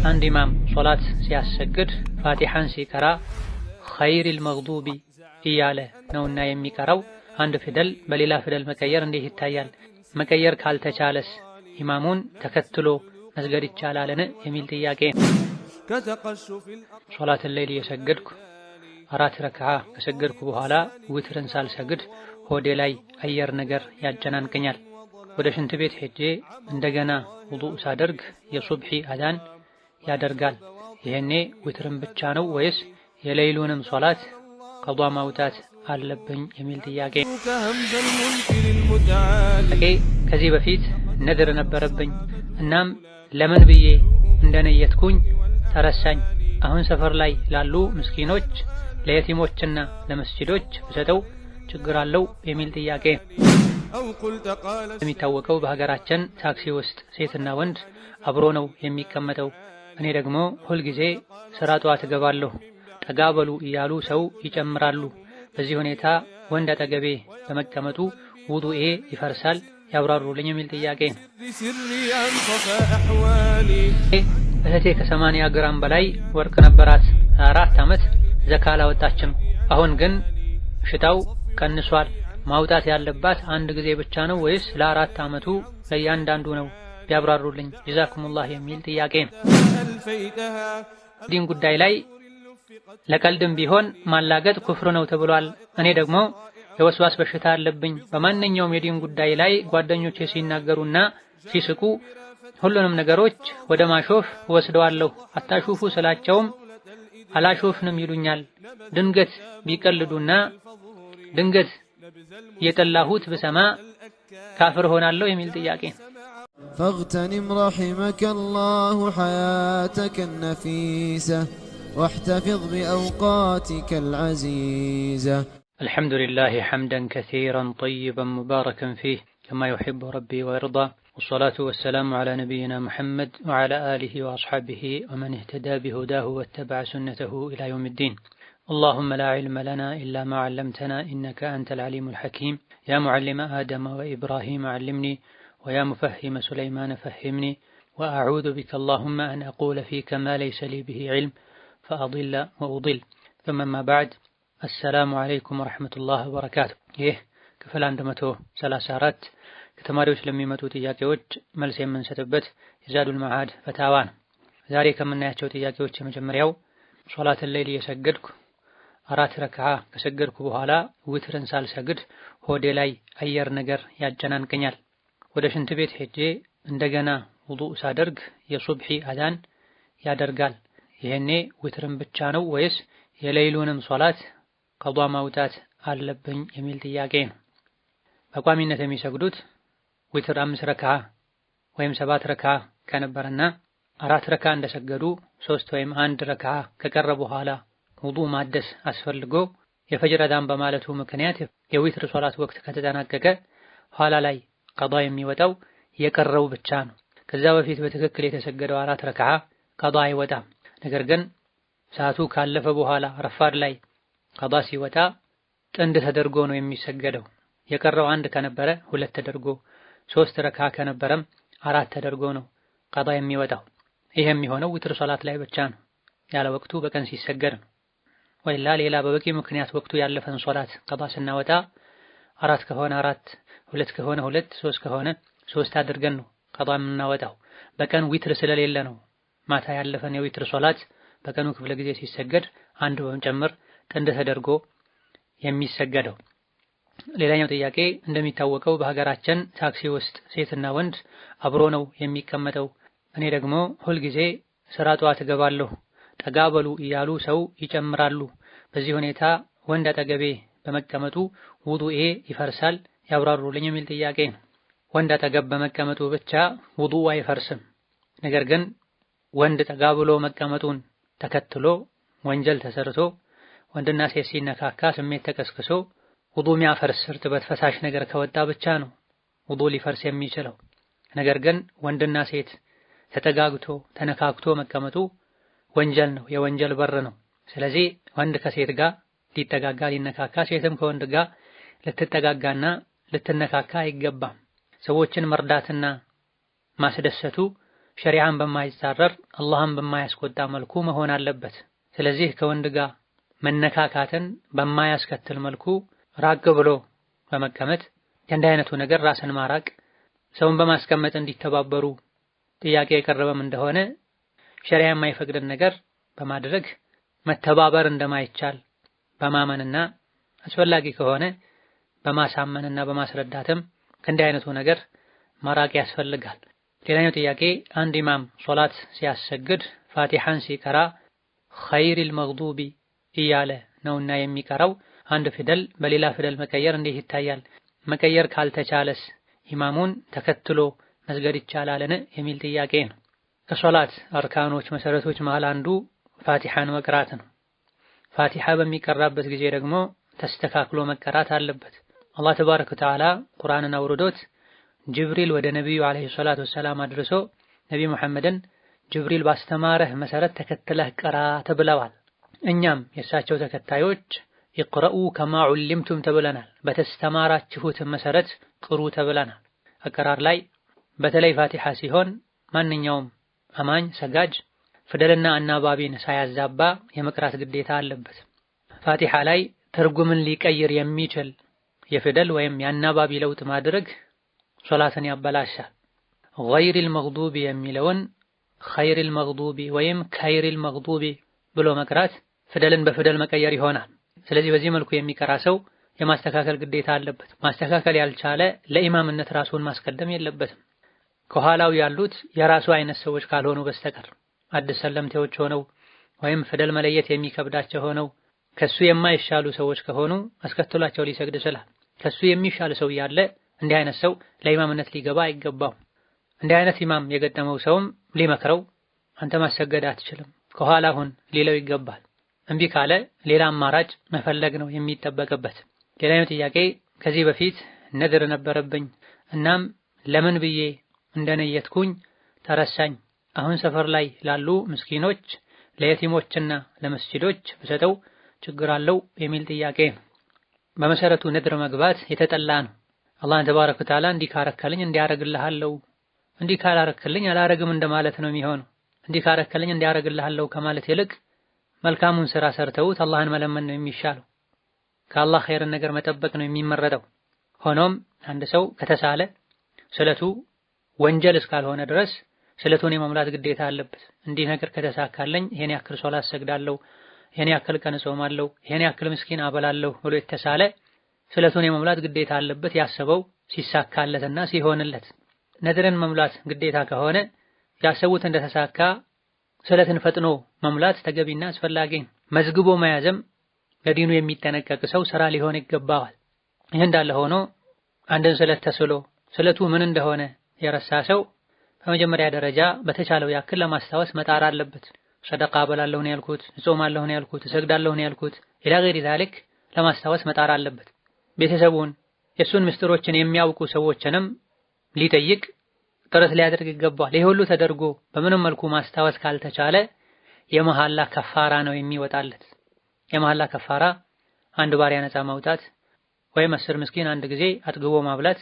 አንድ ኢማም ሶላት ሲያሰግድ ፋቲሐን ሲቀራ ኸይሪል መግዱቢ እያለ ነውና የሚቀራው አንድ ፊደል በሌላ ፊደል መቀየር እንዴት ይታያል? መቀየር ካልተቻለስ ኢማሙን ተከትሎ መስገድ ይቻላልን? የሚል ጥያቄ። ሶላትን ሌሊት የሰገድኩ 4 ረክዓ ከሰገድኩ በኋላ ውትርን ሳልሰግድ ሆዴ ላይ አየር ነገር ያጨናንቀኛል። ወደ ሽንት ቤት ሄጄ እንደገና ውዱእ ሳደርግ የሱብሒ አዛን ያደርጋል። ይሄኔ ውትርን ብቻ ነው ወይስ የሌሊቱንም ሶላት ቀዷ ማውጣት አለብኝ? የሚል ጥያቄ። ከዚህ በፊት ነድር ነበረብኝ። እናም ለምን ብዬ እንደነየትኩኝ ተረሳኝ። አሁን ሰፈር ላይ ላሉ ምስኪኖች ለየቲሞችና ለመስጂዶች ብሰጠው ችግር አለው? የሚል ጥያቄ። የሚታወቀው በሀገራችን ታክሲ ውስጥ ሴትና ወንድ አብሮ ነው የሚቀመጠው። እኔ ደግሞ ሁልጊዜ ስራ ጠዋት እገባለሁ፣ ጠጋ በሉ እያሉ ሰው ይጨምራሉ። በዚህ ሁኔታ ወንድ አጠገቤ በመቀመጡ ውዱኤ ይፈርሳል? ያብራሩልኝ የሚል ጥያቄ። እህቴ ከ80 ግራም በላይ ወርቅ ነበራት። 4 ዓመት ዘካ አላወጣችም። አሁን ግን ሽታው ቀንሷል። ማውጣት ያለባት አንድ ጊዜ ብቻ ነው ወይስ ለ4 ዓመቱ ለእያንዳንዱ ነው? ቢያብራሩልኝ ጀዛኩሙላህ የሚል ጥያቄ። ዲን ጉዳይ ላይ ለቀልድም ቢሆን ማላገጥ ኩፍር ነው ተብሏል። እኔ ደግሞ የወስዋስ በሽታ አለብኝ። በማንኛውም የዲን ጉዳይ ላይ ጓደኞቼ ሲናገሩና ሲስቁ ሁሉንም ነገሮች ወደ ማሾፍ ወስደዋለሁ። አታሹፉ ስላቸውም አላሾፍንም ይሉኛል። ድንገት ቢቀልዱና ድንገት የጠላሁት ብሰማ ካፍር ሆናለሁ የሚል ጥያቄ። فاغتنم رحمك الله حياتك النفيسة واحتفظ بأوقاتك العزيزة. الحمد لله حمدا كثيرا طيبا مباركا فيه كما يحب ربي ويرضى، والصلاة والسلام على نبينا محمد وعلى آله وأصحابه ومن اهتدى بهداه واتبع سنته إلى يوم الدين. اللهم لا علم لنا إلا ما علمتنا إنك أنت العليم الحكيم. يا معلم آدم وإبراهيم علمني، ويا مفهم سليمان فهمني، وأعوذ بك اللهم أن أقول فيك ما ليس لي به علم فأضل وأضل. ثم ما بعد، السلام عليكم ورحمة الله وبركاته። ይህ ክፍል 134 ከተማሪዎች ለሚመጡ ጥያቄዎች መልስ የምንሰጥበት የዛዱል መዓድ ፈታዋ ነው። ዛሬ ከምናያቸው ጥያቄዎች የመጀመሪያው ሶላትን ሌሊት የሰገድኩ 4 ረክዓ ከሰገድኩ በኋላ ውትርን ሳልሰግድ ሆዴ ላይ አየር ነገር ያጨናንቀኛል። ወደ ሽንት ቤት ሄጄ እንደገና ውዱእ ሳደርግ የሱብሒ አዛን ያደርጋል። ይሄኔ ውትርን ብቻ ነው ወይስ የሌሊቱንም ሶላት ቀዷ ማውጣት አለብኝ? የሚል ጥያቄ ነው። በቋሚነት የሚሰግዱት ዊትር 5 ረክዓ ወይም 7 ረክዓ ከነበረና 4 ረክዓ እንደሰገዱ 3 ወይም 1 ረክዓ ከቀረ በኋላ ውዱእ ማደስ አስፈልጎ የፈጅር አዛን በማለቱ ምክንያት የዊትር ሶላት ወቅት ከተጠናቀቀ ኋላ ላይ ቀዷ የሚወጣው የቀረው ብቻ ነው። ከዛ በፊት በትክክል የተሰገደው 4 ረክዓ ቀዷ አይወጣም። ነገር ግን ሰዓቱ ካለፈ በኋላ ረፋድ ላይ ቀዷ ሲወጣ ጥንድ ተደርጎ ነው የሚሰገደው። የቀረው 1 ከነበረ 2 ተደርጎ፣ 3 ረክዓ ከነበረም 4 ተደርጎ ነው ቀዷ የሚወጣው። ይሄ የሚሆነው ዊትር ሶላት ላይ ብቻ ነው፣ ያለ ወቅቱ በቀን ሲሰገድ ነው። ወይላ ሌላ በበቂ ምክንያት ወቅቱ ያለፈን ሶላት ቀዷ ስናወጣ 4 ከሆነ 4፣ 2 ከሆነ 2፣ 3 ከሆነ 3 አድርገን ነው ቀዷ የምናወጣው። በቀን ዊትር ስለሌለ ነው ማታ ያለፈን የዊትር ሶላት በቀኑ ክፍለ ጊዜ ሲሰገድ 1 በመጨመር ጥንድ ተደርጎ የሚሰገደው። ሌላኛው ጥያቄ እንደሚታወቀው በሀገራችን ታክሲ ውስጥ ሴትና ወንድ አብሮ ነው የሚቀመጠው። እኔ ደግሞ ሁልጊዜ ስራ ጠዋት እገባለሁ፣ ጠጋ በሉ እያሉ ሰው ይጨምራሉ። በዚህ ሁኔታ ወንድ አጠገቤ በመቀመጡ ውዱኤ ይፈርሳል? ያብራሩልኝ የሚል ጥያቄ ነው። ወንድ አጠገብ በመቀመጡ ብቻ ውዱእ አይፈርስም። ነገር ግን ወንድ ጠጋ ብሎ መቀመጡን ተከትሎ ወንጀል ተሰርቶ ወንድና ሴት ሲነካካ ስሜት ተቀስቅሶ ውዱእ የሚያፈርስ እርጥበት ፈሳሽ ነገር ከወጣ ብቻ ነው ውዱእ ሊፈርስ የሚችለው። ነገር ግን ወንድና ሴት ተጠጋግቶ ተነካክቶ መቀመጡ ወንጀል ነው፣ የወንጀል በር ነው። ስለዚህ ወንድ ከሴት ጋር ሊጠጋጋ ሊነካካ፣ ሴትም ከወንድ ጋር ልትጠጋጋና ልትነካካ አይገባም። ሰዎችን መርዳትና ማስደሰቱ ሸሪዓን በማይጻረር አላህን በማያስቆጣ መልኩ መሆን አለበት። ስለዚህ ከወንድ ጋር መነካካትን በማያስከትል መልኩ ራቅ ብሎ በመቀመጥ ከእንዲህ አይነቱ ነገር ራስን ማራቅ፣ ሰውን በማስቀመጥ እንዲተባበሩ ጥያቄ የቀረበም እንደሆነ ሸሪዓ የማይፈቅድን ነገር በማድረግ መተባበር እንደማይቻል በማመንና አስፈላጊ ከሆነ በማሳመንና በማስረዳትም ከእንዲህ አይነቱ ነገር ማራቅ ያስፈልጋል። ሌላኛው ጥያቄ አንድ ኢማም ሶላት ሲያሰግድ ፋቲሐን ሲቀራ ኸይሪል መግዱቢ እያለ ነውና የሚቀራው አንድ ፊደል በሌላ ፊደል መቀየር እንዴት ይታያል? መቀየር ካልተቻለስ ኢማሙን ተከትሎ መስገድ ይቻላልን? የሚል ጥያቄ ነው። ከሶላት አርካኖች መሰረቶች መሃል አንዱ ፋቲሐን መቅራት ነው። ፋቲሐ በሚቀራበት ጊዜ ደግሞ ተስተካክሎ መቀራት አለበት። አላህ ተባረከ ወተዓላ ቁርአንን አውርዶት ጅብሪል ወደ ነብዩ አለይሂ ሰላቱ ወሰላም አድርሶ ነብዩ መሐመድን ጅብሪል ባስተማረህ መሰረት ተከትለህ ቀራ ተብለዋል። እኛም የእሳቸው ተከታዮች ይቅረኡ ከማ ዑሊምቱም ተብለናል። በተስተማራችሁት መሰረት ቅሩ ተብለናል። አቀራር ላይ በተለይ ፋቲሐ ሲሆን ማንኛውም አማኝ ሰጋጅ ፊደልና አናባቢን ሳያዛባ የመቅራት ግዴታ አለበት። ፋቲሐ ላይ ትርጉምን ሊቀይር የሚችል የፊደል ወይም የአናባቢ ለውጥ ማድረግ ሶላትን ያበላሻል። ገይሪል መግዱቢ የሚለውን ኸይሪል መግዱቢ ወይም ከይሪል መግዱቢ ብሎ መቅራት ፊደልን በፊደል መቀየር ይሆናል። ስለዚህ በዚህ መልኩ የሚቀራ ሰው የማስተካከል ግዴታ አለበት። ማስተካከል ያልቻለ ለኢማምነት ራሱን ማስቀደም የለበትም። ከኋላው ያሉት የራሱ አይነት ሰዎች ካልሆኑ በስተቀር አዲስ ሰለምቴዎች ሆነው ወይም ፊደል መለየት የሚከብዳቸው ሆነው ከሱ የማይሻሉ ሰዎች ከሆኑ አስከትሏቸው ሊሰግድ ይችላል። ከሱ የሚሻል ሰው ያለ እንዲህ አይነት ሰው ለኢማምነት ሊገባ አይገባው። እንዲህ አይነት ኢማም የገጠመው ሰውም ሊመክረው አንተ ማሰገድ አትችልም ከኋላ ሁን ሊለው ይገባል። እምቢ ካለ ሌላ አማራጭ መፈለግ ነው የሚጠበቅበት። ሌላኛው ጥያቄ ከዚህ በፊት ነድር ነበረብኝ እናም ለምን ብዬ እንደነየትኩኝ ተረሳኝ። አሁን ሰፈር ላይ ላሉ ምስኪኖች ለየቲሞችና ለመስጂዶች ብሰጠው ችግር አለው የሚል ጥያቄ ነው። በመሰረቱ ነድር መግባት የተጠላ ነው። አላህን ተባረከ ወተዓላ እንዲህ ካረከልኝ እንዲያረግልሃለሁ፣ እንዲህ ካላረክልኝ አላረግም እንደማለት ነው የሚሆነው። እንዲህ ካረከልኝ እንዲያረግልሃለሁ ከማለት ይልቅ መልካሙን ስራ ሰርተውት አላህን መለመን ነው የሚሻለው። ከአላህ ኸይርን ነገር መጠበቅ ነው የሚመረጠው። ሆኖም አንድ ሰው ከተሳለ ስለቱ ወንጀል እስካልሆነ ድረስ ስለቱን የመሙላት ግዴታ አለበት። እንዲህ ነገር ከተሳካለኝ ይሄን ያክል ሶላት ሰግዳለሁ፣ ይሄን ያክል ቀን ጾማለሁ፣ ይሄን ያክል ምስኪን አበላለሁ ብሎ የተሳለ ስለቱን የመሙላት ግዴታ አለበት። ያሰበው ሲሳካለትና ሲሆንለት። ነድርን መሙላት ግዴታ ከሆነ ያሰቡት እንደተሳካ ስለትን ፈጥኖ መሙላት ተገቢና አስፈላጊ ነው። መዝግቦ መያዝም ለዲኑ የሚጠነቀቅ ሰው ስራ ሊሆን ይገባዋል። ይህ እንዳለ ሆኖ አንድን ስለት ተስሎ ስለቱ ምን እንደሆነ የረሳ ሰው በመጀመሪያ ደረጃ በተቻለው ያክል ለማስታወስ መጣር አለበት። ሰደቃ አበላለሁ ነው ያልኩት፣ እጾማለሁ ነው ያልኩት፣ እሰግዳለሁ ነው ያልኩት ኢላ ገይሪ ዛሊክ ለማስታወስ መጣር አለበት። ቤተሰቡን የሱን ምስጢሮችን የሚያውቁ ሰዎችንም ሊጠይቅ ጥረት ሊያደርግ ይገባል። ይህ ሁሉ ተደርጎ በምንም መልኩ ማስታወስ ካልተቻለ የመሐላ ከፋራ ነው የሚወጣለት። የመሐላ ከፋራ አንድ ባሪያ ነፃ ማውጣት ወይም 10 ምስኪን አንድ ጊዜ አጥግቦ ማብላት፣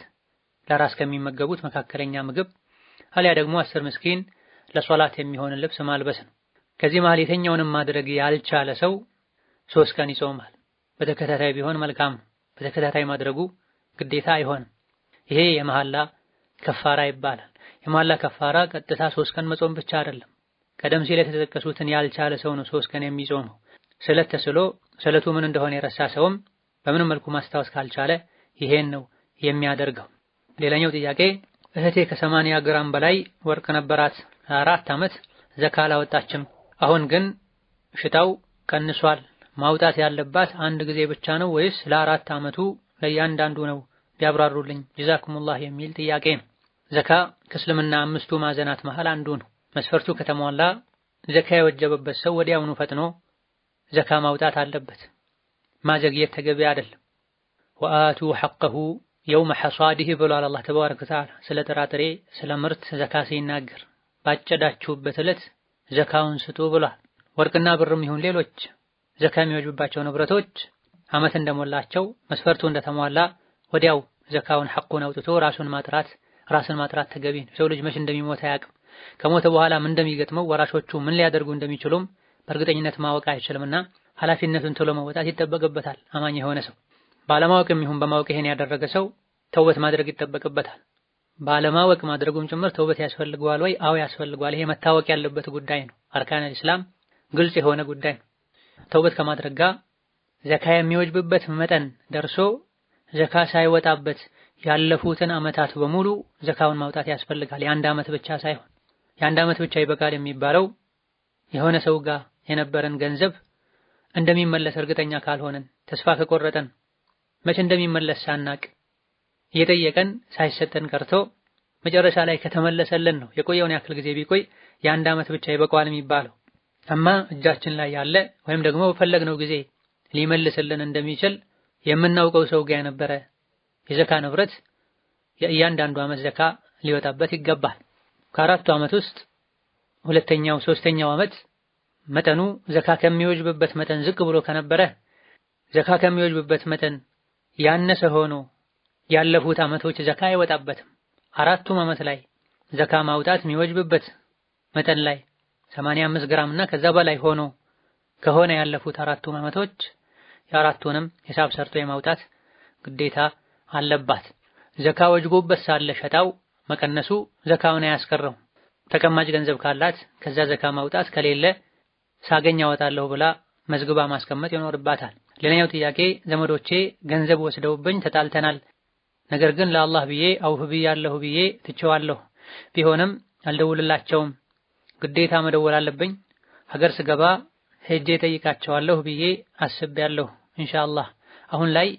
ለራስ ከሚመገቡት መካከለኛ ምግብ፣ አሊያ ደግሞ 10 ምስኪን ለሶላት የሚሆን ልብስ ማልበስ ነው። ከዚህ መሃል የተኛውንም ማድረግ ያልቻለ ሰው 3 ቀን ይጾማል። በተከታታይ ቢሆን መልካም፣ በተከታታይ ማድረጉ ግዴታ አይሆንም። ይሄ የመሐላ ከፋራ ይባላል። የመሐላ ከፋራ ቀጥታ 3 ቀን መጾም ብቻ አይደለም። ቀደም ሲል የተጠቀሱትን ያልቻለ ሰው ነው 3 ቀን የሚጾመው። ስለት ተስሎ ስለቱ ምን እንደሆነ የረሳ ሰውም በምንም መልኩ ማስታወስ ካልቻለ ይሄን ነው የሚያደርገው። ሌላኛው ጥያቄ እህቴ ከ80 ግራም በላይ ወርቅ ነበራት። 4 ዓመት ዘካ አላወጣችም። አሁን ግን ሽታው ቀንሷል። ማውጣት ያለባት አንድ ጊዜ ብቻ ነው ወይስ ለ4 ዓመቱ ለእያንዳንዱ ነው? ቢያብራሩልኝ ጀዛኩሙላህ የሚል ጥያቄ ነው። ዘካ ከእስልምና 5ቱ ማዕዘናት መሃል አንዱ ነው። መስፈርቱ ከተሟላ ዘካ የወጀበበት ሰው ወዲያውኑ ፈጥኖ ዘካ ማውጣት አለበት። ማዘግየት ተገቢ አይደለም። ወአቱ ሐቀሁ የውመ ሐሳዲህ ብሏል አላህ ተባረከ ወተዓላ ስለ ጥራጥሬ ስለ ምርት ዘካ ሲናገር ባጨዳችሁበት ዕለት ዘካውን ስጡ ብሏል። ወርቅና ብርም ይሁን ሌሎች ዘካ የሚወጅባቸው ንብረቶች ዓመት እንደሞላቸው መስፈርቱ እንደተሟላ ወዲያው ዘካውን ሐቁን አውጥቶ ራሱን ማጥራት ራስን ማጥራት ተገቢ ነው። ሰው ልጅ መቼ እንደሚሞት አያውቅም። ከሞተ በኋላ ምን እንደሚገጥመው ወራሾቹ ምን ሊያደርጉ እንደሚችሉም በእርግጠኝነት ማወቅ አይችልምና ኃላፊነቱን ቶሎ መወጣት ይጠበቅበታል። አማኝ የሆነ ሰው ባለማወቅም ይሁን በማወቅ ይሄን ያደረገ ሰው ተውበት ማድረግ ይጠበቅበታል። ባለማወቅ ማድረጉም ጭምር ተውበት ያስፈልገዋል ወይ? አዎ ያስፈልገዋል። ይሄ መታወቅ ያለበት ጉዳይ ነው። አርካነል ኢስላም ግልጽ የሆነ ጉዳይ ነው። ተውበት ከማድረግ ጋር ዘካ የሚወጅብበት መጠን ደርሶ ዘካ ሳይወጣበት ያለፉትን አመታት በሙሉ ዘካውን ማውጣት ያስፈልጋል። የአንድ አመት ብቻ ሳይሆን የአንድ አመት ብቻ ይበቃል የሚባለው የሆነ ሰው ጋር የነበረን ገንዘብ እንደሚመለስ እርግጠኛ ካልሆነን፣ ተስፋ ከቆረጠን፣ መቼ እንደሚመለስ ሳናቅ እየጠየቀን ሳይሰጠን ቀርቶ መጨረሻ ላይ ከተመለሰልን ነው የቆየውን ያክል ጊዜ ቢቆይ የአንድ አመት ብቻ ይበቃዋል የሚባለው። አማ እጃችን ላይ ያለ ወይም ደግሞ በፈለግነው ጊዜ ሊመልስልን እንደሚችል የምናውቀው ሰው ጋር የነበረ የዘካ ንብረት የእያንዳንዱ አመት ዘካ ሊወጣበት ይገባል። ከአራቱ አመት ውስጥ ሁለተኛው ሶስተኛው አመት መጠኑ ዘካ ከሚወጅብበት መጠን ዝቅ ብሎ ከነበረ ዘካ ከሚወጅብበት መጠን ያነሰ ሆኖ ያለፉት አመቶች ዘካ አይወጣበትም። አራቱም አመት ላይ ዘካ ማውጣት የሚወጅብበት መጠን ላይ 85 ግራም እና ከዛ በላይ ሆኖ ከሆነ ያለፉት አራቱም አመቶች የአራቱንም ሂሳብ ሰርቶ የማውጣት ግዴታ አለባት። ዘካ ወጅቦበት ሳለ ሸጣው መቀነሱ ዘካውን አያስቀረው። ተቀማጭ ገንዘብ ካላት ከዛ ዘካ ማውጣት ከሌለ ሳገኝ አወጣለሁ ብላ መዝግባ ማስቀመጥ ይኖርባታል። ሌላኛው ጥያቄ ዘመዶቼ ገንዘብ ወስደውብኝ ተጣልተናል፣ ነገር ግን ለአላህ ብዬ አውፍ ብያለሁ ብዬ ትቼዋለሁ። ቢሆንም አልደውልላቸውም፣ ግዴታ መደወል አለብኝ? ሀገር ስገባ ሄጄ ጠይቃቸዋለሁ ብዬ አስቤያለሁ። ኢንሻአላህ አሁን ላይ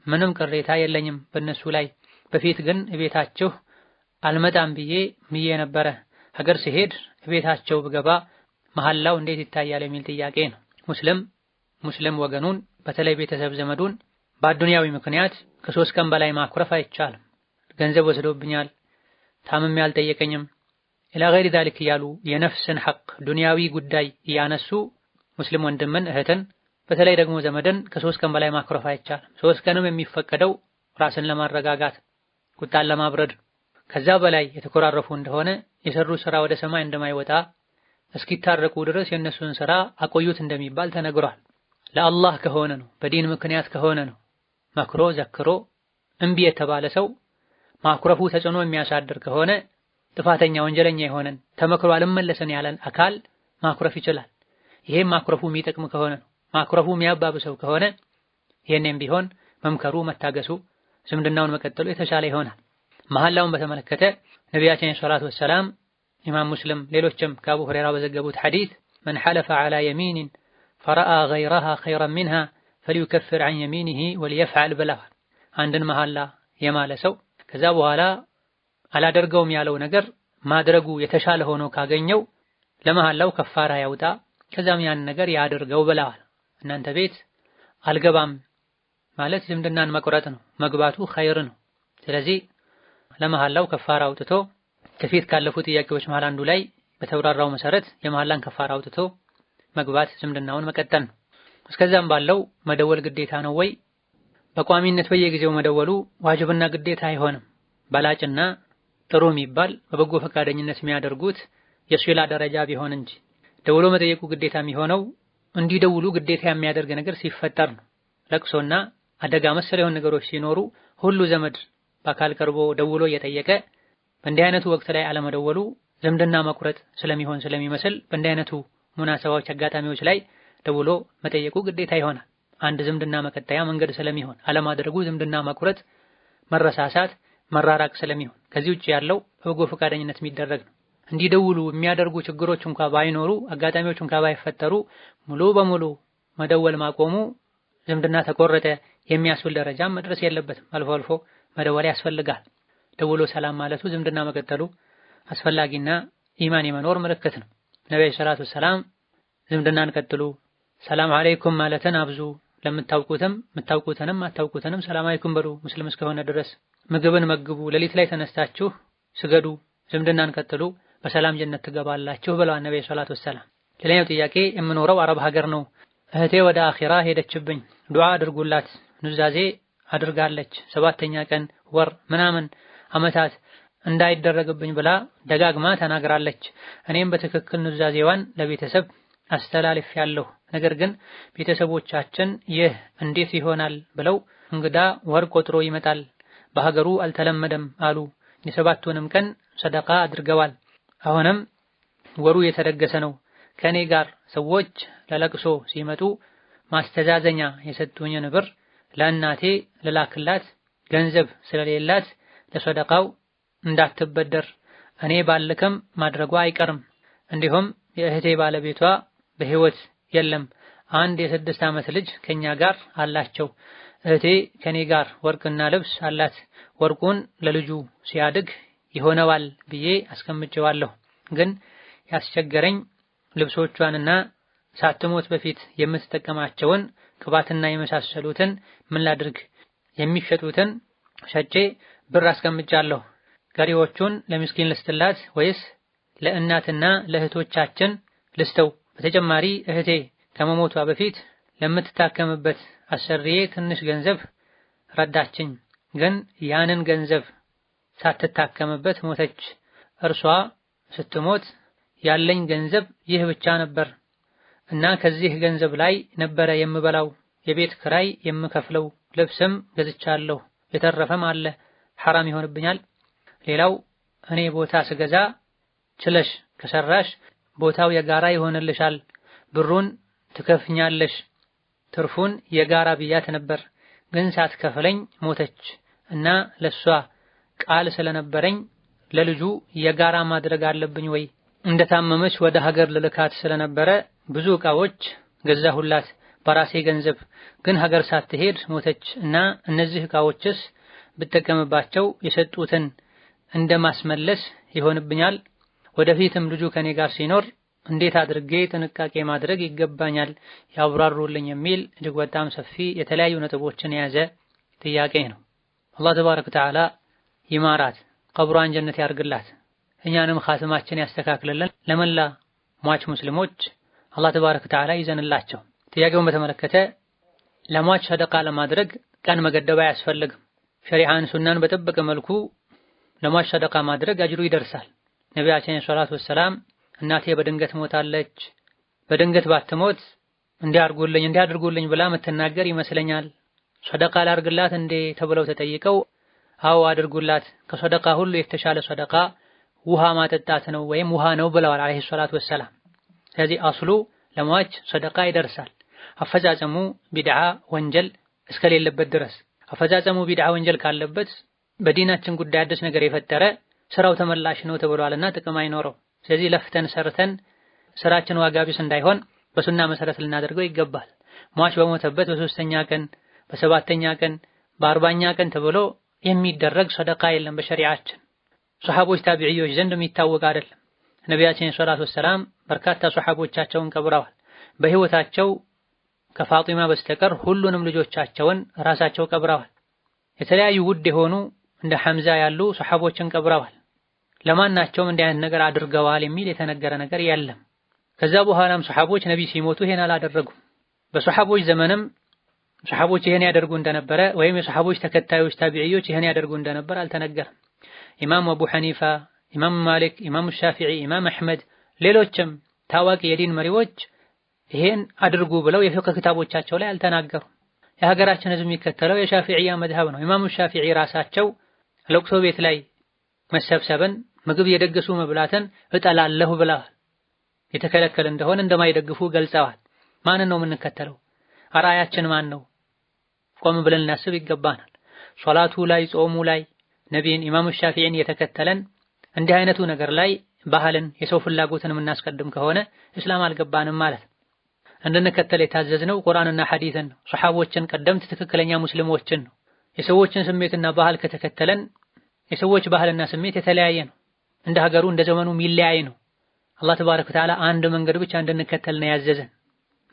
ምንም ቅሬታ የለኝም በእነሱ ላይ። በፊት ግን እቤታችሁ አልመጣም ብዬ ነበረ። ሀገር ሲሄድ እቤታቸው ብገባ መሐላው እንዴት ይታያል የሚል ጥያቄ ነው። ሙስሊም ወገኑን በተለይ ቤተሰብ ዘመዱን በአዱንያዊ ምክንያት ከ3 ቀን በላይ ማኩረፍ አይቻልም። ገንዘብ ወስዶብኛል፣ ታምሜ አልጠየቀኝም ኢላ ገይሪ ዛሊክ እያሉ የነፍስን ሐቅ ዱንያዊ ጉዳይ እያነሱ ሙስሊም ወንድምን እህትን በተለይ ደግሞ ዘመድን ከ3 ቀን በላይ ማኩረፍ አይቻልም። 3 ቀንም የሚፈቀደው ራስን ለማረጋጋት ቁጣን ለማብረድ። ከዛ በላይ የተኮራረፉ እንደሆነ የሰሩት ስራ ወደ ሰማይ እንደማይወጣ እስኪታረቁ ድረስ የነሱን ስራ አቆዩት እንደሚባል ተነግሯል። ለአላህ ከሆነ ነው፣ በዲን ምክንያት ከሆነ ነው። መክሮ ዘክሮ እምቢ የተባለ ሰው ማኩረፉ ተጽዕኖ የሚያሳድር ከሆነ ጥፋተኛ ወንጀለኛ የሆነን ተመክሮ አልመለሰን ያለን አካል ማኩረፍ ይችላል። ይሄም ማኩረፉ የሚጠቅም ከሆነ ነው። ማኩረፉ የሚያባብሰው ከሆነ ይሄንም ቢሆን መምከሩ መታገሱ ዝምድናውን መቀጠሉ የተሻለ ይሆናል። መሐላውን በተመለከተ ነቢያችን ሰለላሁ ዐለይሂ ወሰለም ኢማም ሙስሊም ሌሎችም ከአቡ ሁረይራ በዘገቡት ሐዲስ መን ሐለፈ ዐላ የሚኒን ፈረአ ገይረሃ ኸይረን ሚንሃ ፈሊዩከፍር ዐን የሚኒሂ ወሊየፍዐል ብለዋል። አንድን መሐላ የማለ ሰው ከዛ በኋላ አላደርገውም ያለው ነገር ማድረጉ የተሻለ ሆኖ ካገኘው ለመሐላው ከፋራ ያውጣ፣ ከዛም ያን ነገር ያድርገው ብለዋል። እናንተ ቤት አልገባም ማለት ዝምድናን መቁረጥ ነው፣ መግባቱ ኸይር ነው። ስለዚህ ለመሐላው ከፋራ አውጥቶ ከፊት ካለፉ ጥያቄዎች መሃል አንዱ ላይ በተብራራው መሰረት የመሐላን ከፋራ አውጥቶ መግባት ዝምድናውን መቀጠል ነው። እስከዛም ባለው መደወል ግዴታ ነው ወይ? በቋሚነት በየጊዜው መደወሉ ዋጅብና ግዴታ አይሆንም። በላጭና ጥሩ የሚባል በበጎ ፈቃደኝነት የሚያደርጉት የሱላ ደረጃ ቢሆን እንጂ ደውሎ መጠየቁ ግዴታ የሚሆነው እንዲደውሉ ግዴታ የሚያደርግ ነገር ሲፈጠር ነው። ለቅሶና አደጋ መሰል የሆኑ ነገሮች ሲኖሩ ሁሉ ዘመድ በአካል ቀርቦ ደውሎ እየጠየቀ በእንዲህ አይነቱ ወቅት ላይ አለመደወሉ ዝምድና መቁረጥ ስለሚሆን ስለሚመስል በእንዲህ አይነቱ ሙናሰባዎች አጋጣሚዎች ላይ ደውሎ መጠየቁ ግዴታ ይሆናል። አንድ ዝምድና መቀጠያ መንገድ ስለሚሆን አለማድረጉ ዝምድና መቁረጥ፣ መረሳሳት፣ መራራቅ ስለሚሆን ከዚህ ውጭ ያለው በበጎ ፈቃደኝነት የሚደረግ ነው። እንዲደውሉ የሚያደርጉ ችግሮች እንኳን ባይኖሩ አጋጣሚዎች እንኳን ባይፈጠሩ ሙሉ በሙሉ መደወል ማቆሙ ዝምድና ተቆረጠ የሚያስብል ደረጃ መድረስ የለበትም። አልፎ አልፎ መደወል ያስፈልጋል። ደውሎ ሰላም ማለቱ ዝምድና መቀጠሉ አስፈላጊና ኢማን የመኖር ምልክት ነው። ነብዩ ሰለላሁ ዐለይሂ ወሰለም ዝምድናን ቀጥሉ፣ ሰላም አለይኩም ማለትን አብዙ፣ ለምታውቁትንም አታውቁትንም ሰላም አለይኩም በሉ፣ ሙስሊም እስከሆነ ድረስ ምግብን መግቡ፣ ሌሊት ላይ ተነስታችሁ ስገዱ፣ ዝምድናን ቀጥሉ፣ በሰላም ጀነት ትገባላችሁ ብለዋል ነብዩ ሰለላሁ ዐለይሂ ወሰለም። ሌላኛው ጥያቄ የምኖረው አረብ ሀገር ነው። እህቴ ወደ አኺራ ሄደችብኝ፣ ዱዓ አድርጉላት። ኑዛዜ አድርጋለች። 7ኛ ቀን ወር ምናምን አመታት እንዳይደረግብኝ ብላ ደጋግማ ተናግራለች። እኔም በትክክል ኑዛዜዋን ለቤተሰብ አስተላልፌያለሁ። ነገር ግን ቤተሰቦቻችን ይህ እንዴት ይሆናል ብለው እንግዳ ወር ቆጥሮ ይመጣል፣ በሀገሩ አልተለመደም አሉ። የሰባቱንም ቀን ሰደቃ አድርገዋል። አሁንም ወሩ የተደገሰ ነው። ከኔ ጋር ሰዎች ለለቅሶ ሲመጡ ማስተዛዘኛ የሰጡኝን ብር ለእናቴ ልላክላት፣ ገንዘብ ስለሌላት ለሰደቃው እንዳትበደር እኔ ባልክም ማድረጓ አይቀርም። እንዲሁም የእህቴ ባለቤቷ በህይወት የለም። አንድ የ6 ዓመት ልጅ ከኛ ጋር አላቸው። እህቴ ከኔ ጋር ወርቅና ልብስ አላት። ወርቁን ለልጁ ሲያድግ ይሆነዋል ብዬ አስቀምጬዋለሁ። ግን ያስቸገረኝ ልብሶቿንና ሳትሞት በፊት የምትጠቀማቸውን ቅባትና የመሳሰሉትን ምን ላድርግ? የሚሸጡትን ሸጬ ብር አስቀምጫለሁ። ቀሪዎቹን ለምስኪን ልስጥላት ወይስ ለእናትና ለእህቶቻችን ልስተው? በተጨማሪ እህቴ ከመሞቷ በፊት ለምትታከምበት አሰሪዬ ትንሽ ገንዘብ ረዳችኝ። ግን ያንን ገንዘብ ሳትታከምበት ሞተች። እርሷ ስትሞት ያለኝ ገንዘብ ይህ ብቻ ነበር እና ከዚህ ገንዘብ ላይ ነበረ የምበላው፣ የቤት ክራይ የምከፍለው፣ ልብስም ገዝቻለሁ፣ የተረፈም አለ። ሐራም ይሆንብኛል? ሌላው እኔ ቦታ ስገዛ ችለሽ ከሰራሽ ቦታው የጋራ ይሆንልሻል፣ ብሩን ትከፍኛለሽ፣ ትርፉን የጋራ ብያት ነበር። ግን ሳትከፍለኝ ሞተች እና ለሷ ቃል ስለነበረኝ ለልጁ የጋራ ማድረግ አለብኝ ወይ? እንደታመመች ወደ ሀገር ልልካት ስለነበረ ብዙ ዕቃዎች ገዛሁላት በራሴ ገንዘብ። ግን ሀገር ሳትሄድ ሞተች እና እነዚህ ዕቃዎችስ ብጠቀምባቸው የሰጡትን እንደማስመለስ ይሆንብኛል? ወደፊትም ልጁ ከኔ ጋር ሲኖር እንዴት አድርጌ ጥንቃቄ ማድረግ ይገባኛል? ያብራሩልኝ የሚል እጅግ በጣም ሰፊ የተለያዩ ነጥቦችን የያዘ ጥያቄ ነው። አላህ ተባረከ ወተዓላ ይማራት፣ ቀብሯን ጀነት ያርግላት፣ እኛንም ኻትማችን ያስተካክልልን። ለመላ ሟች ሙስሊሞች አላህ ተባረከ ወተዓላ ይዘንላቸው። ጥያቄውን በተመለከተ ለሟች ሰደቃ ለማድረግ ቀን መገደብ አያስፈልግም። ሸሪዓን ሱናን በጠበቀ መልኩ ለሟች ሰደቃ ማድረግ አጅሩ ይደርሳል። ነቢያችን ሰለላሁ ዐለይሂ ወሰለም እናቴ በድንገት ሞታለች፣ በድንገት ባትሞት እንዲያድርጉልኝ ብላ የምትናገር ይመስለኛል፣ ሰደቃ ላርግላት እንዴ ተብለው ተጠይቀው አዎ አድርጉላት፣ ከሰደቃ ሁሉ የተሻለ ሰደቃ ውሃ ማጠጣት ነው ወይም ውሃ ነው ብለዋል አለይሂ ሰላቱ ወሰላም። ስለዚህ አስሉ ለሟች ሰደቃ ይደርሳል፣ አፈጻጸሙ ቢድዓ ወንጀል እስከሌለበት ድረስ። አፈጻጸሙ ቢድዓ ወንጀል ካለበት በዲናችን ጉዳይ አዲስ ነገር የፈጠረ ስራው ተመላሽ ነው ተብሏልና ጥቅም አይኖረው። ስለዚህ ለፍተን ሰርተን ስራችን ዋጋ ቢስ እንዳይሆን በሱና መሰረት ልናደርገው ይገባል። ሟች በሞተበት በ3ኛ ቀን፣ በ7ኛ ቀን፣ በ40ኛ ቀን ተብሎ የሚደረግ ሰደቃ የለም በሸሪዓችን። ሱሐቦች ታቢዒዎች ዘንድ የሚታወቅ አይደለም። ነቢያችን ሰለላሁ ዐለይሂ ወሰለም በርካታ ሱሐቦቻቸውን ቀብረዋል። በህይወታቸው ከፋጢማ በስተቀር ሁሉንም ልጆቻቸውን ራሳቸው ቀብረዋል። የተለያዩ ውድ የሆኑ እንደ ሐምዛ ያሉ ሱሐቦችን ቀብረዋል። ለማናቸውም እንዲህ አይነት ነገር አድርገዋል የሚል የተነገረ ነገር የለም። ከዛ በኋላም ሱሐቦች ነቢ ሲሞቱ ይሄን አላደረጉም። በሱሐቦች ዘመንም ሱሐቦች ይሄን ያደርጉ እንደነበረ ወይም የሱሐቦች ተከታዮች ታቢዒዎች ይሄን ያደርጉ እንደነበረ አልተነገረም። ኢማም አቡ ሐኒፋ፣ ኢማም ማሊክ፣ ኢማም ሻፊዒ፣ ኢማም አሕመድ ሌሎችም ታዋቂ የዲን መሪዎች ይሄን አድርጉ ብለው የፍቅህ ክታቦቻቸው ላይ አልተናገሩም። የሀገራችን ህዝብ የሚከተለው የሻፊዒያ መዝሀብ ነው። ኢማሙ ሻፊዒ ራሳቸው ለቅሶ ቤት ላይ መሰብሰብን፣ ምግብ የደገሱ መብላትን እጠላለሁ ብለዋል። የተከለከለ እንደሆነ እንደማይደግፉ ገልጸዋል። ማንን ነው የምንከተለው? አርአያችን ማን ነው? ቆም ብለን እናስብ ይገባናል። ሶላቱ ላይ፣ ጾሙ ላይ ነቢይን ኢማሙ ሻፊዒን የተከተለን እንዲህ አይነቱ ነገር ላይ ባህልን፣ የሰው ፍላጎትን የምናስቀድም ከሆነ እስላም አልገባንም ማለት ነው። እንድንከተል የታዘዝነው ቁርአንና ሐዲስን ነው። ሱሐቦችን ቀደምት ትክክለኛ ሙስሊሞችን ነው። የሰዎችን ስሜትና ባህል ከተከተለን የሰዎች ባህልና ስሜት የተለያየ ነው። እንደ ሀገሩ እንደ ዘመኑ የሚለያይ ነው። አላህ ተባረከ ወተዓላ አንድ መንገድ ብቻ እንድንከተል ነው ያዘዘን።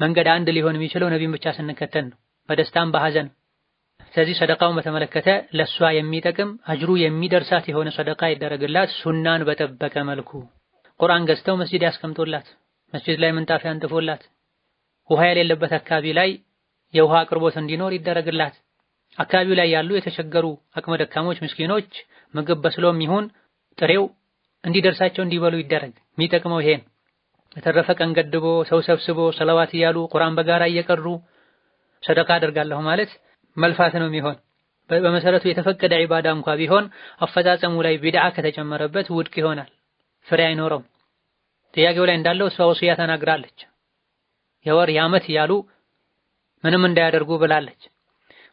መንገድ አንድ ሊሆን የሚችለው ነቢይን ብቻ ስንከተል ነው፣ በደስታም በሐዘን። ስለዚህ ሰደቃውን በተመለከተ ለሷ የሚጠቅም አጅሩ የሚደርሳት የሆነ ሰደቃ ይደረግላት፣ ሱናን በጠበቀ መልኩ። ቁርአን ገዝተው መስጂድ ያስቀምጡላት፣ መስጂድ ላይ ምንጣፍ ያንጥፉላት፣ ውሃ የሌለበት አካባቢ ላይ የውሃ አቅርቦት እንዲኖር ይደረግላት። አካባቢው ላይ ያሉ የተቸገሩ አቅመ ደካሞች ምስኪኖች ምግብ በስሎም ይሁን ጥሬው እንዲደርሳቸው እንዲበሉ ይደረግ። የሚጠቅመው ይሄን የተረፈ ቀን ገድቦ ሰው ሰብስቦ ሰላዋት እያሉ ቁርአን በጋራ እየቀሩ ሰደቃ አደርጋለሁ ማለት መልፋት ነው የሚሆን። በመሰረቱ የተፈቀደ ዒባዳ እንኳ ቢሆን አፈጻጸሙ ላይ ቢድዓ ከተጨመረበት ውድቅ ይሆናል፣ ፍሬ አይኖረውም። ጥያቄው ላይ እንዳለው እሷ ወሲያ ተናግራለች። የወር የዓመት እያሉ ምንም እንዳያደርጉ ብላለች።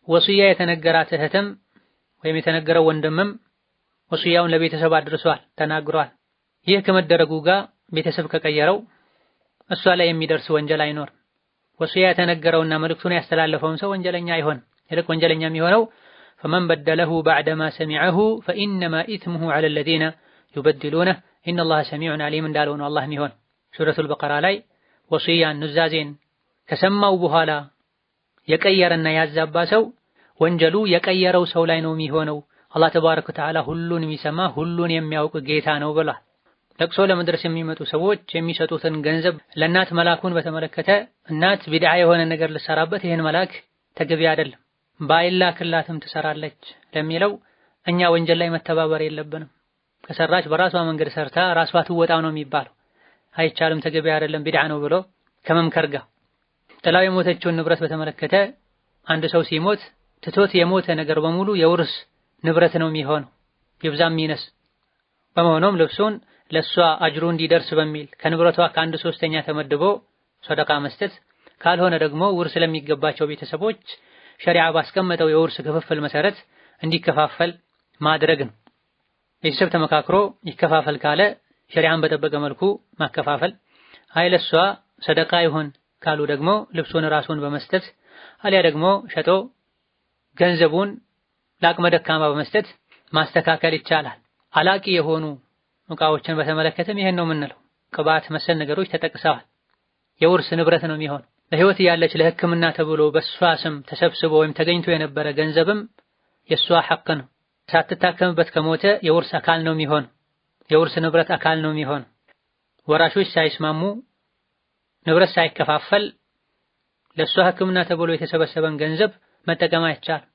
ወሲያ የተነገራት እህትም ወይም የተነገረው ወንድምም ወሲያውን ለቤተሰብ አድርሷል፣ ተናግሯል። ይህ ከመደረጉ ጋር ቤተሰብ ከቀየረው እሷ ላይ የሚደርስ ወንጀል አይኖርም። ወሲያ የተነገረውና መልእክቱን ያስተላለፈውን ሰው ወንጀለኛ አይሆንም። ይልቅ ወንጀለኛ የሚሆነው فمن بدله بعدما سمعه فإنما إثمه على الذين يبدلونه إن الله سميع عليم እንዳለው ነው አላህ የሚሆን። ሱረቱል በቀራ ላይ ወሲያን ኑዛዜን ከሰማው በኋላ የቀየረና ያዛባ ሰው ወንጀሉ የቀየረው ሰው ላይ ነው የሚሆነው። አላህ ተባረከ ወተዓላ ሁሉን የሚሰማ ሁሉን የሚያውቅ ጌታ ነው ብሏል። ለቅሶ ለመድረስ የሚመጡ ሰዎች የሚሰጡትን ገንዘብ ለእናት መላኩን በተመለከተ እናት ቢድዓ የሆነ ነገር ልሰራበት ይህን መላክ ተገቢ አይደለም፣ ባይላክላትም ትሰራለች ለሚለው እኛ ወንጀል ላይ መተባበር የለብንም። ከሰራች በራሷ መንገድ ሰርታ ራሷ ትወጣው ነው የሚባለው። አይቻልም፣ ተገቢ አይደለም፣ ቢድዓ ነው ብሎ ከመምከር ጋር። ጥላው የሞተችውን ንብረት በተመለከተ አንድ ሰው ሲሞት ትቶት የሞተ ነገር በሙሉ የውርስ ንብረት ነው የሚሆነው ይብዛም ይነስ። በመሆኑም ልብሱን ለሷ አጅሩ እንዲደርስ በሚል ከንብረቷ ከአንድ ሶስተኛ ተመድቦ ሰደቃ መስጠት፣ ካልሆነ ደግሞ ውርስ ለሚገባቸው ቤተሰቦች ሸሪዓ ባስቀመጠው የውርስ ክፍፍል መሰረት እንዲከፋፈል ማድረግ ነው። ቤተሰብ ተመካክሮ ይከፋፈል ካለ ሸሪዓን በጠበቀ መልኩ ማከፋፈል፣ አይለሷ ሰደቃ ይሁን ካሉ ደግሞ ልብሱን ራሱን በመስጠት አሊያ ደግሞ ሸጦ ገንዘቡን ለአቅመ ደካማ በመስጠት ማስተካከል ይቻላል። አላቂ የሆኑ ዕቃዎችን በተመለከተም ይሄን ነው የምንለው። ቅባት መሰል ነገሮች ተጠቅሰዋል። የውርስ ንብረት ነው የሚሆን። በህይወት ያለች ለሕክምና ተብሎ በሷ ስም ተሰብስቦ ወይም ተገኝቶ የነበረ ገንዘብም የሷ ሐቅ ነው። ሳትታከምበት ከሞተ የውርስ አካል ነው የሚሆን፣ የውርስ ንብረት አካል ነው የሚሆን። ወራሾች ሳይስማሙ ንብረት ሳይከፋፈል ለሷ ሕክምና ተብሎ የተሰበሰበን ገንዘብ መጠቀም አይቻልም።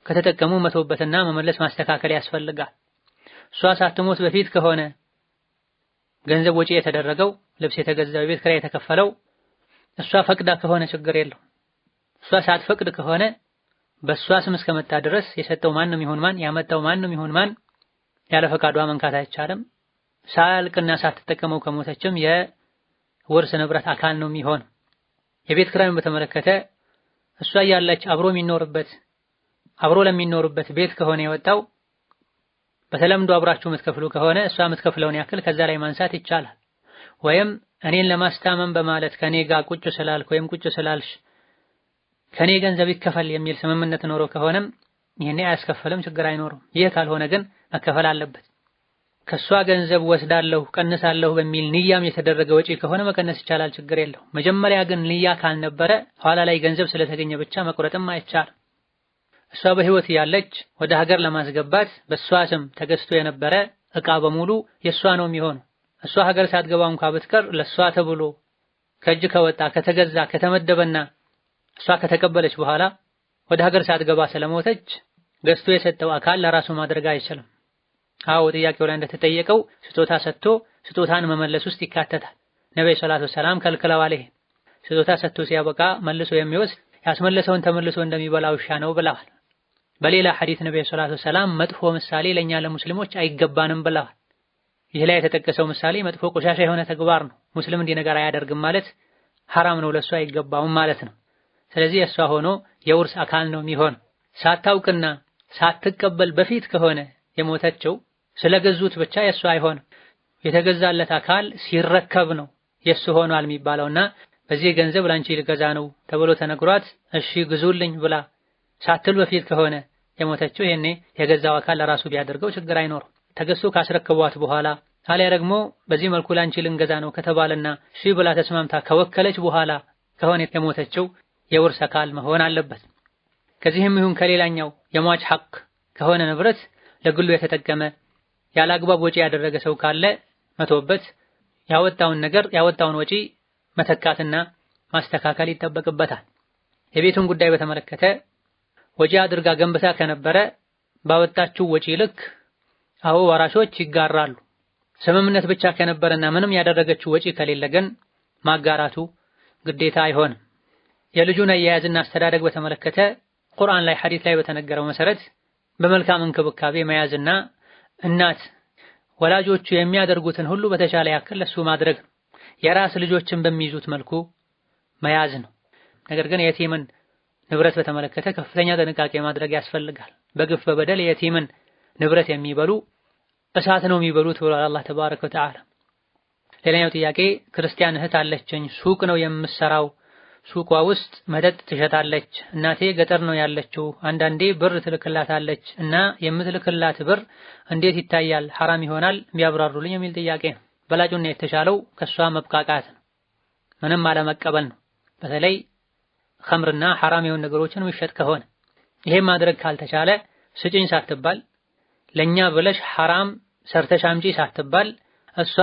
ከተጠቀሙ መተውበትና መመለስ ማስተካከል ያስፈልጋል። እሷ ሳትሞት በፊት ከሆነ ገንዘብ ወጪ የተደረገው ልብስ የተገዛው ቤት ኪራይ የተከፈለው እሷ ፈቅዳ ከሆነ ችግር የለው። እሷ ሳትፈቅድ ከሆነ በእሷ ስም እስከመጣ ድረስ የሰጠው ማንም ይሁን ማን ያመጣው ማንም ይሁን ማን ያለ ፈቃዷ መንካት አይቻልም። ሳያልቅና ሳትጠቀመው ከሞተችም የውርስ ንብረት አካል ነው የሚሆን። የቤት ኪራይን በተመለከተ እሷ ያለች አብሮ ለሚኖርበት ቤት ከሆነ የወጣው በተለምዶ አብራችሁ የምትከፍሉ ከሆነ እሷ የምትከፍለውን ያክል ከዛ ላይ ማንሳት ይቻላል። ወይም እኔን ለማስታመም በማለት ከኔ ጋር ቁጭ ስላልክ ወይም ቁጭ ስላልሽ ከኔ ገንዘብ ይከፈል የሚል ስምምነት ኖሮ ከሆነም ይሄኔ አያስከፈልም፣ ችግር አይኖርም። ይህ ካልሆነ ግን መከፈል አለበት። ከሷ ገንዘብ ወስዳለሁ ቀንሳለሁ በሚል ንያም የተደረገ ወጪ ከሆነ መቀነስ ይቻላል፣ ችግር የለው። መጀመሪያ ግን ንያ ካልነበረ ኋላ ላይ ገንዘብ ስለተገኘ ብቻ መቁረጥም አይቻልም። እሷ በህይወት ያለች ወደ ሀገር ለማስገባት በሷ ስም ተገዝቶ የነበረ ዕቃ በሙሉ የሷ ነው የሚሆነው። እሷ ሀገር ሳትገባ እንኳን ብትቀር ለሷ ተብሎ ከእጅ ከወጣ ከተገዛ ከተመደበና እሷ ከተቀበለች በኋላ ወደ ሀገር ሳትገባ ስለሞተች ገዝቶ የሰጠው አካል ለራሱ ማድረግ አይችልም። አዎ ጥያቄው ላይ እንደተጠየቀው ስጦታ ሰጥቶ ስጦታን መመለስ ውስጥ ይካተታል። ነብዩ ሰለላሁ ዐለይሂ ወሰለም ከልክለዋል። ይሄ ስጦታ ሰጥቶ ሲያበቃ መልሶ የሚወስድ ያስመለሰውን ተመልሶ እንደሚበላ ውሻ ነው ብለዋል። በሌላ ሐዲስ ነብዩ ሰለላሁ ዐለይሂ ወሰለም መጥፎ ምሳሌ ለኛ ለሙስሊሞች አይገባንም ብለዋል። ይህ ላይ የተጠቀሰው ምሳሌ መጥፎ ቆሻሻ የሆነ ተግባር ነው። ሙስሊም እንዲህ ነገር አያደርግም ማለት ሐራም ነው፣ ለሷ አይገባውም ማለት ነው። ስለዚህ እሷ ሆኖ የውርስ አካል ነው የሚሆን። ሳታውቅና ሳትቀበል በፊት ከሆነ የሞተችው ስለገዙት ብቻ የሷ አይሆንም። የተገዛለት አካል ሲረከብ ነው የሱ ሆኗል የሚባለውና በዚህ ገንዘብ ላንቺ ልገዛ ነው ተብሎ ተነግሯት እሺ ግዙልኝ ብላ ሳትል በፊት ከሆነ የሞተችው ይሄኔ የገዛው አካል ለራሱ ቢያደርገው ችግር አይኖርም። ተገዝቶ ካስረከቧት በኋላ አሊያ ደግሞ በዚህ መልኩ ላንቺ ልንገዛ ነው ከተባለና እሺ ብላ ተስማምታ ከወከለች በኋላ ከሆነ የሞተችው የውርስ አካል መሆን አለበት። ከዚህም ይሁን ከሌላኛው የሟች ሐቅ ከሆነ ንብረት ለግሉ የተጠቀመ ያለ አግባብ ወጪ ያደረገ ሰው ካለ መተውበት ያወጣውን ወጪ መተካትና ማስተካከል ይጠበቅበታል። የቤቱን ጉዳይ በተመለከተ ወጪ አድርጋ ገንብታ ከነበረ ባወጣችው ወጪ ልክ አዎ ወራሾች ይጋራሉ። ስምምነት ብቻ ከነበረና ምንም ያደረገችው ወጪ ከሌለ ግን ማጋራቱ ግዴታ አይሆንም። የልጁን አያያዝና አስተዳደግ በተመለከተ ቁርአን ላይ ሐዲስ ላይ በተነገረው መሰረት በመልካም እንክብካቤ መያዝና እናት ወላጆቹ የሚያደርጉትን ሁሉ በተቻለ ያክል ለሱ ማድረግ ነው። የራስ ልጆችን በሚይዙት መልኩ መያዝ ነው። ነገር ግን የቲምን ንብረት በተመለከተ ከፍተኛ ጥንቃቄ ማድረግ ያስፈልጋል። በግፍ በበደል የቲምን ንብረት የሚበሉ እሳት ነው የሚበሉት ብሏል አላህ ተባረከ ወተዓላ። ሌላኛው ጥያቄ ክርስቲያን እህት አለችኝ፣ ሱቅ ነው የምሰራው፣ ሱቋ ውስጥ መጠጥ ትሸጣለች። እናቴ ገጠር ነው ያለችው፣ አንዳንዴ ብር ትልክላታለች እና የምትልክላት ብር እንዴት ይታያል? ሐራም ይሆናል? ቢያብራሩልኝ የሚል ጥያቄ ነው። በላጩና የተሻለው ከሷ መብቃቃት ነው፣ ምንም አለመቀበል ነው። በተለይ ኸምርና ሐራም የሆኑ ነገሮችን የሚሸጥ ከሆነ ይሄን ማድረግ ካልተቻለ ስጪኝ ሳትባል ለኛ ብለሽ ሐራም ሰርተሽ አምጪ ሳትባል እሷ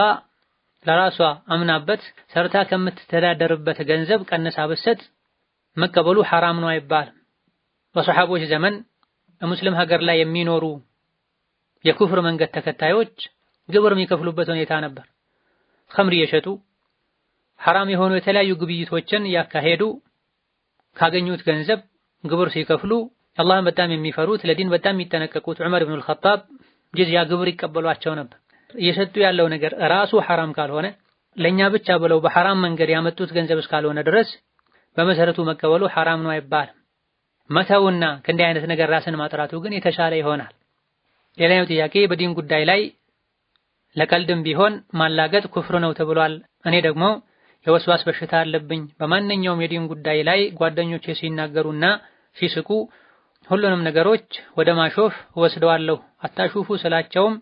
ለራሷ አምናበት ሰርታ ከምትተዳደርበት ገንዘብ ቀነሳ ብትሰጥ መቀበሉ ሐራም ነው አይባልም። በሰሐቦች ዘመን በሙስሊም ሀገር ላይ የሚኖሩ የኩፍር መንገድ ተከታዮች ግብር የሚከፍሉበት ሁኔታ ነበር። ኸምር እየሸጡ ሐራም የሆኑ የተለያዩ ግብይቶችን ያካሄዱ ካገኙት ገንዘብ ግብር ሲከፍሉ አላህን በጣም የሚፈሩት ለዲን በጣም የሚጠነቀቁት ዑመር ኢብኑ አልኸጣብ ጅዝያ ግብር ይቀበሏቸው ነበር። እየሰጡ ያለው ነገር ራሱ ሐራም ካልሆነ ለኛ ብቻ ብለው በሐራም መንገድ ያመጡት ገንዘብ እስካልሆነ ድረስ በመሰረቱ መቀበሉ ሐራም ነው አይባልም። መተውና ከእንዲህ አይነት ነገር ራስን ማጥራቱ ግን የተሻለ ይሆናል። ሌላኛው ጥያቄ በዲን ጉዳይ ላይ ለቀልድም ቢሆን ማላገጥ ኩፍር ነው ተብሏል። እኔ ደግሞ የወስዋስ በሽታ አለብኝ። በማንኛውም የዲን ጉዳይ ላይ ጓደኞቼ ሲናገሩና ሲስቁ ሁሉንም ነገሮች ወደ ማሾፍ ወስደዋለሁ። አታሹፉ ስላቸውም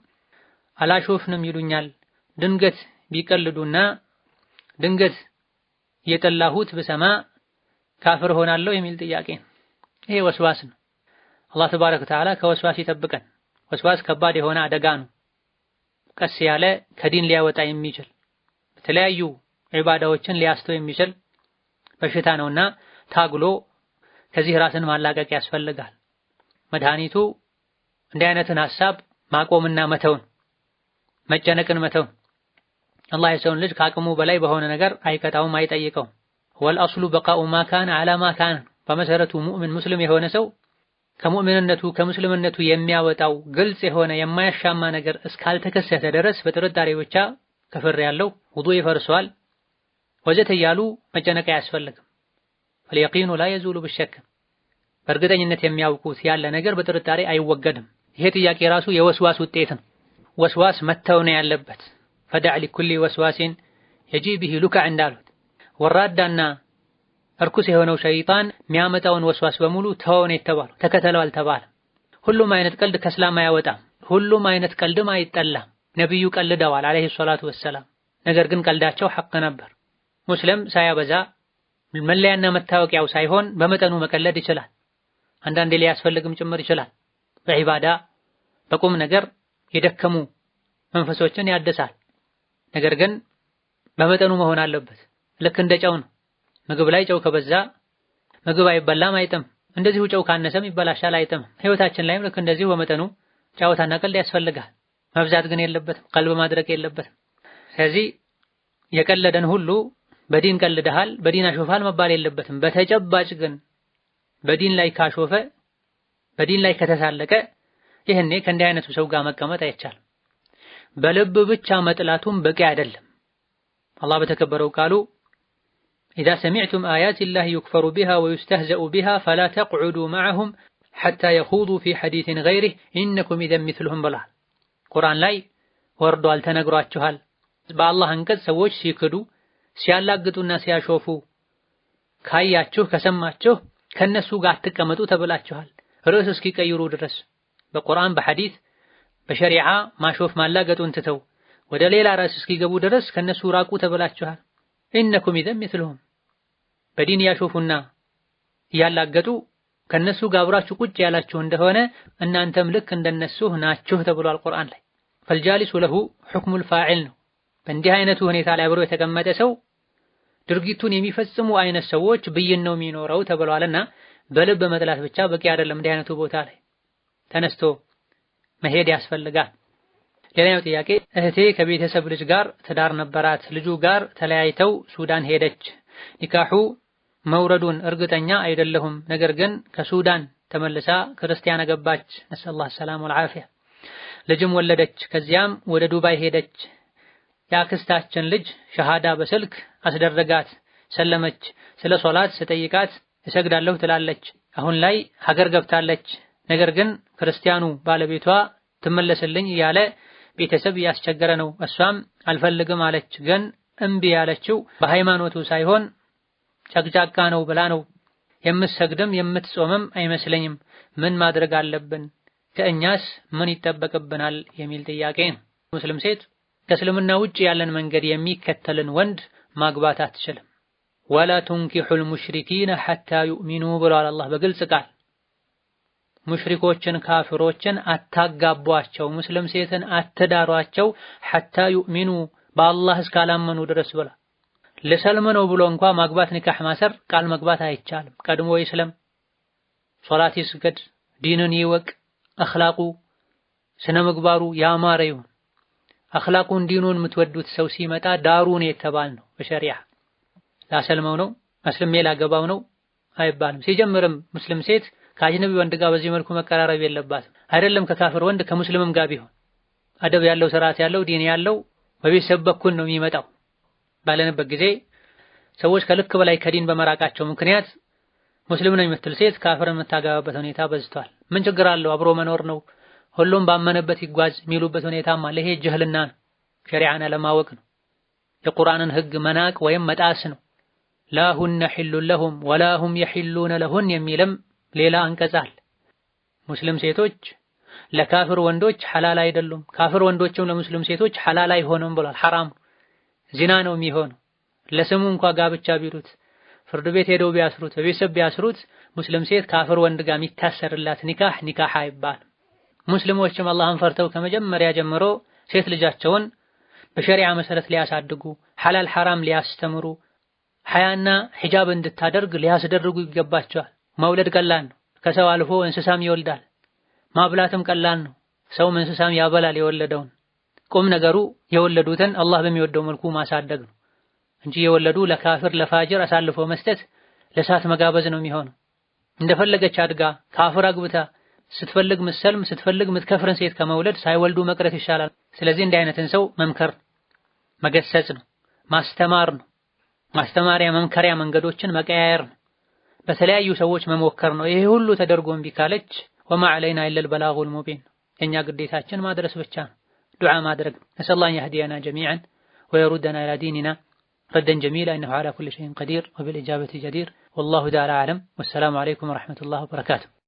አላሾፍንም ይሉኛል። ድንገት ቢቀልዱና ድንገት የጠላሁት ብሰማ ካፍር ሆናለሁ የሚል ጥያቄ። ይሄ ወስዋስ ነው። አላህ ተባረከ ወተዓላ ከወስዋስ ይጠብቀን። ወስዋስ ከባድ የሆነ አደጋ ነው። ቀስ ያለ ከዲን ሊያወጣ የሚችል በተለያዩ ዒባዳዎችን ሊያስተው የሚችል በሽታ ነውና ታግሎ ከዚህ ራስን ማላቀቅ ያስፈልጋል። መድኃኒቱ እንዲህ አይነትን ሐሳብ ማቆምና መተውን፣ መጨነቅን መተውን። አላህ የሰውን ልጅ ከአቅሙ በላይ በሆነ ነገር አይቀጣውም፣ አይጠይቀውም። ወልአስሉ በቃኡ ማ ካነ ዐላ ማ ካነ። በመሰረቱ ሙእምን ሙስሊም የሆነ ሰው ከሙእሚንነቱ ከሙስሊምነቱ የሚያወጣው ግልጽ የሆነ የማያሻማ ነገር እስካልተከሰተ ድረስ በጥርጣሬ ብቻ ከፍር ያለው ውዱእ ይፈርሰዋል ወዘተ እያሉ መጨነቅ አያስፈልግም። ፈልየቂኑ ላ የዙሉ ብሸክ። በእርግጠኝነት የሚያውቁት ያለ ነገር በጥርጣሬ አይወገድም። ይሄ ጥያቄ ራሱ የወስዋስ ውጤት ነው። ወስዋስ መተው ነው ያለበት። ፈደዕ ሊኩሊ ወስዋሲን የጂ ቢሂ ሉከዕ እንዳሉት ወራዳና እርኩስ የሆነው ሸይጣን የሚያመጣውን ወስዋስ በሙሉ ተወው ነው የተባለው፣ ተከተለው አልተባለም። ሁሉም አይነት ቀልድ ከእስላም አያወጣም። ሁሉም አይነት ቀልድም አይጠላም። ነብዩ ቀልደዋል አለይሂ ሰላቱ ወሰላም። ነገር ግን ቀልዳቸው ሐቅ ነበር። ሙስሊም ሳያበዛ መለያና መታወቂያው ሳይሆን በመጠኑ መቀለድ ይችላል። አንዳንዴ ሊያስፈልግም ጭምር ይችላል። በዒባዳ በቁም ነገር የደከሙ መንፈሶችን ያድሳል። ነገር ግን በመጠኑ መሆን አለበት። ልክ እንደ ጨው ነው። ምግብ ላይ ጨው ከበዛ ምግብ አይበላም፣ አይጥም። እንደዚሁ ጨው ካነሰም ይበላሻል፣ አይጥም። ህይወታችን ላይም ልክ እንደዚሁ በመጠኑ ጨዋታና ቀልድ ያስፈልጋል። መብዛት ግን የለበትም፣ ቀልብ ማድረቅ የለበትም። ስለዚህ የቀለደን ሁሉ በዲን ቀልደሃል፣ በዲን አሾፋል መባል የለበትም። በተጨባጭ ግን በዲን ላይ ካሾፈ፣ በዲን ላይ ከተሳለቀ ይህኔ ከእንዲህ አይነቱ ሰው ጋር መቀመጥ አይቻልም። በልብ ብቻ መጥላቱም በቂ አይደለም። አላህ በተከበረው ቃሉ ኢዛ ሰሚዕቱም አያት ላህ ዩክፈሩ ቢሃ ወዩስተህዘኡ ቢሃ ፈላ ተቅዑዱ መዐሁም ሐታ የኹዱ ፊ ሐዲሲን ገይሪህ ኢነኩም ኢዘን ሚስሉሁም ብሏል። ቁርአን ላይ ወርዷል፣ ተነግሯችኋል። በአላህ አንቀጽ ሰዎች ሲክዱ ሲያላግጡና ሲያሾፉ ካያችሁ ከሰማችሁ ከነሱ ጋር አትቀመጡ ተብላችኋል። ርዕስ እስኪቀይሩ ድረስ በቁርአን በሐዲስ በሸሪዓ ማሾፍ ማላገጡን ትተው ወደ ሌላ ርዕስ እስኪገቡ ድረስ ከነሱ ራቁ ተብላችኋል። ኢነኩም ኢዘን ሚስሉሁም በዲን ያሾፉና ያላገጡ ከነሱ ጋር አብራችሁ ቁጭ ያላችሁ እንደሆነ እናንተም ልክ እንደነሱ ናችሁ ተብሏል ቁርአን ላይ። ፈልጃሊሱ ለሁ ሁክሙል ፋዒል ነው። በእንዲህ አይነቱ ሁኔታ ላይ አብሮ የተቀመጠ ሰው ድርጊቱን የሚፈጽሙ አይነት ሰዎች ብይን ነው የሚኖረው ተብሏልና በልብ መጥላት ብቻ በቂ አይደለም። እንዲህ አይነቱ ቦታ ላይ ተነስቶ መሄድ ያስፈልጋል። ሌላኛው ጥያቄ እህቴ ከቤተሰብ ልጅ ጋር ትዳር ነበራት። ልጁ ጋር ተለያይተው ሱዳን ሄደች። ኒካሑ መውረዱን እርግጠኛ አይደለሁም። ነገር ግን ከሱዳን ተመልሳ ክርስቲያን አገባች። ነስአላህ ሰላም ወልዓፊያ። ልጅም ወለደች። ከዚያም ወደ ዱባይ ሄደች። የአክስታችን ልጅ ሸሃዳ በስልክ አስደረጋት። ሰለመች። ስለ ሶላት ስጠይቃት እሰግዳለሁ ትላለች። አሁን ላይ ሀገር ገብታለች። ነገር ግን ክርስቲያኑ ባለቤቷ ትመለስልኝ እያለ ቤተሰብ እያስቸገረ ነው። እሷም አልፈልግም አለች። ግን እምቢ ያለችው በሃይማኖቱ ሳይሆን ጨቅጫቃ ነው ብላ ነው። የምትሰግድም የምትጾምም አይመስለኝም። ምን ማድረግ አለብን? ከእኛስ ምን ይጠበቅብናል? የሚል ጥያቄ ነው። ሙስሊም ሴት ከእስልምና ውጭ ያለን መንገድ የሚከተልን ወንድ ማግባት አትችልም። ወላ ቱንኪሑል ሙሽሪኪነ ሐታ ዩእሚኑ ብሏል አላህ በግልጽ ቃል። ሙሽሪኮችን ካፍሮችን አታጋቧቸው፣ ሙስሊም ሴትን አትዳሯቸው ሐታ ዩእሚኑ በአላህ እስካላመኑ ድረስ ብሏል። ለሰልም ነው ብሎ እንኳ ማግባት ኒካህ ማሰር ቃል መግባት አይቻልም። ቀድሞ ይስለም፣ ሶላት ይስገድ፣ ዲንን ይወቅ፣ አኽላቁ ስነ ምግባሩ ያማረ ይሁን። አኽላቁን ዲኑን የምትወዱት ሰው ሲመጣ ዳሩን የተባል ነው በሸሪዓ። ላሰልመው ነው መስልሜ ላገባው ነው አይባልም። ሲጀምርም ሙስሊም ሴት ከአጅነቢ ወንድ ጋር በዚህ መልኩ መቀራረብ የለባትም። አይደለም ከካፍር ወንድ ከሙስሊምም ጋር ቢሆን አደብ ያለው ስርዓት ያለው ዲን ያለው በቤተሰብ በኩል ነው የሚመጣው። ባለንበት ጊዜ ሰዎች ከልክ በላይ ከዲን በመራቃቸው ምክንያት ሙስሊም ነው የምትል ሴት ካፍር የምታገባበት ሁኔታ በዝቷል። ምን ችግር አለው? አብሮ መኖር ነው፣ ሁሉም ባመነበት ይጓዝ የሚሉበት ሁኔታም አለ። ይሄ ጅህልና ነው፣ ሸሪዓን አለማወቅ ነው፣ የቁርአንን ህግ መናቅ ወይም መጣስ ነው። ላ ሁነ ሒሉን ለሁም ወላ ሁም የሒሉነ ለሁን የሚልም ሌላ አንቀጽ አለ። ሙስሊም ሴቶች ለካፍር ወንዶች ሐላል አይደሉም፣ ካፍር ወንዶችም ለሙስሊም ሴቶች ሐላል አይሆኑም ብሏል። ሐራም ዚና ነው የሚሆነው። ለስሙ እንኳ ጋብቻ ቢሉት ፍርድ ቤት ሄደው ቢያስሩት በቤተሰብ ቢያስሩት ሙስሊም ሴት ካፍር ወንድ ጋር የሚታሰርላት ኒካህ አይባልም። ሙስሊሞችም አላህን ፈርተው ከመጀመሪያ ጀምሮ ሴት ልጃቸውን በሸሪዓ መሰረት ሊያሳድጉ ሐላል ሐራም ሊያስተምሩ ሐያና ሒጃብ እንድታደርግ ሊያስደርጉ ይገባቸዋል። መውለድ ቀላል ነው፣ ከሰው አልፎ እንስሳም ይወልዳል። ማብላትም ቀላል ነው፣ ሰውም እንስሳም ያበላል የወለደውን። ቁም ነገሩ የወለዱትን አላህ በሚወደው መልኩ ማሳደግ ነው እንጂ የወለዱ ለካፍር ለፋጅር አሳልፎ መስጠት ለሳት መጋበዝ ነው የሚሆነው። እንደፈለገች አድጋ ካፍር አግብታ ስትፈልግ ምሰልም ስትፈልግ ምትከፍርን ሴት ከመውለድ ሳይወልዱ መቅረት ይሻላል። ስለዚህ እንዲህ አይነትን ሰው መምከር መገሰጽ ነው፣ ማስተማር ነው። ማስተማሪያ መምከሪያ መንገዶችን መቀያየር ነው፣ በተለያዩ ሰዎች መሞከር ነው። ይሄ ሁሉ ተደርጎ እምቢ ካለች ወማ ዐለይና ኢለል በላጉል ሙቢን፣ የኛ ግዴታችን ማድረስ ብቻ ነው፣ ዱዓ ማድረግ ነው። ነስአሉላህ የህዲየና ጀሚዓን ወየሩደና ኢላ ዲኒና ረደን ጀሚላ ኢነሁ ዐላ ኩሊ ሸይኢን ቀዲር ወቢልኢጃበቲ ጀዲር ወላሁ ተዓላ አዕለም። ወሰላሙ ዐለይኩም ወረሕመቱላሂ ወበረካቱሁ።